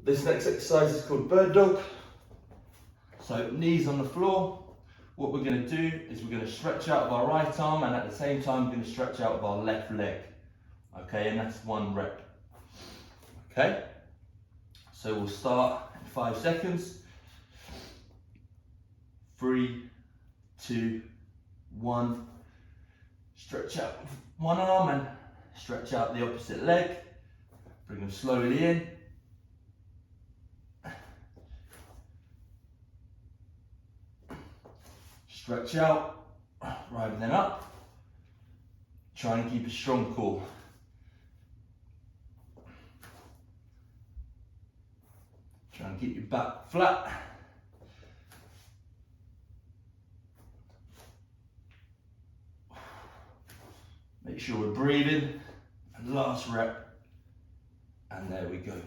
This next exercise is called bird dog. So knees on the floor. What we're going to do is we're going to stretch out of our right arm, and at the same time we're going to stretch out of our left leg. Okay, and that's 1 rep. Okay, so we'll start in 5 seconds. 3, 2, 1. Stretch out with one arm and stretch out the opposite leg. Bring them slowly in. Stretch out, right then up. Try and keep a strong core. Try and keep your back flat. Make sure we're breathing. And last rep. And there we go.